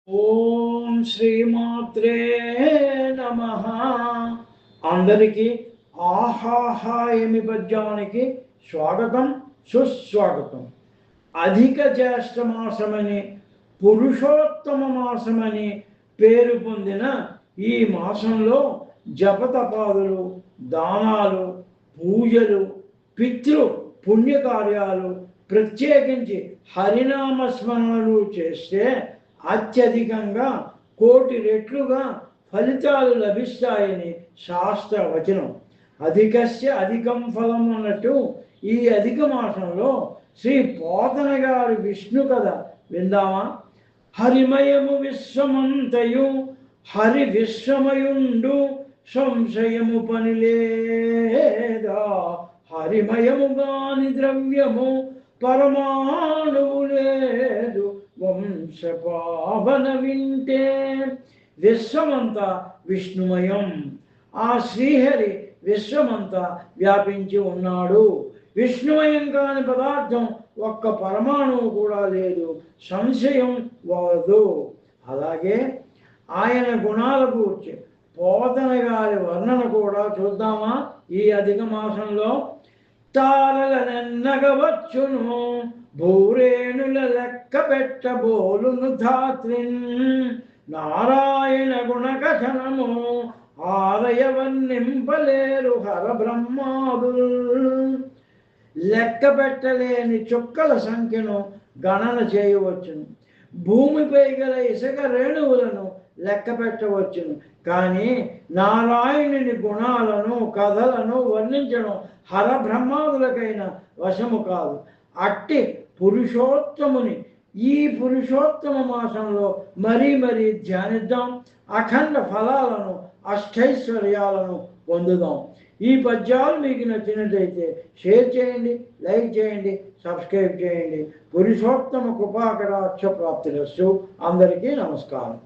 ఓం శ్రీమాత్రే నమః. అందరికీ ఆహాహాయమి పద్యానికి స్వాగతం, సుస్వాగతం. అధిక జ్యేష్ఠ మాసమని, పురుషోత్తమ మాసమని పేరు పొందిన ఈ మాసంలో జపతపాదులు, దానాలు, పూజలు, పితృ పుణ్యకార్యాలు, ప్రత్యేకించి హరినామస్మరణలు చేస్తే అత్యధికంగా 1,000,000 రెట్లుగా ఫలితాలు లభిస్తాయని శాస్త్రవచనం. అధికస్య అధికం ఫలం అన్నట్టు ఈ అధిక మాసంలో శ్రీ పోతన గారి విష్ణు కథ విందామా? హరిమయము విశ్వమంతయు హరి విశ్వమయుండు సంశయము పనిలేదా, హరిమయము గాని ద్రవ్యము పరమాణువు లేదు, వంశపావన వింటే. విశ్వమంతా విష్ణుమయం. ఆ శ్రీహరి విశ్వమంతా వ్యాపించి ఉన్నాడు. విష్ణుమయం కాని పదార్థం ఒక్క పరమాణువు కూడా లేదు, సంశయం వలదు. అలాగే ఆయన గుణాల గూర్చి పోతన గారి వర్ణన కూడా చూద్దామా ఈ అధిక మాసంలో? తారలనెన్నగవచ్చును భూరేణుల లెక్క పెట్టబోలును ధాత్రిన్, నారాయణ గుణకథనము ఆలయవన్నింపలేరు హర బ్రహ్మాదుల్. లెక్క పెట్టలేని చుక్కల సంఖ్యను గణన చేయవచ్చును, భూమిపై గల ఇసుక రేణువులను లెక్క పెట్టవచ్చును, కానీ నారాయణుని గుణాలను కథలను వర్ణించడం హర బ్రహ్మాదులకైన వశము కాదు. అట్టి పురుషోత్తముని ఈ పురుషోత్తమ మాసంలో మరీ మరీ ధ్యానిద్దాం. అఖండ ఫలాలను, అష్టైశ్వర్యాలను పొందుదాం. ఈ పద్యాలు మీకు నచ్చినట్లయితే షేర్ చేయండి, లైక్ చేయండి, సబ్స్క్రైబ్ చేయండి. పురుషోత్తమ కృపాకటాక్ష ప్రాప్తిరస్సు. అందరికీ నమస్కారం.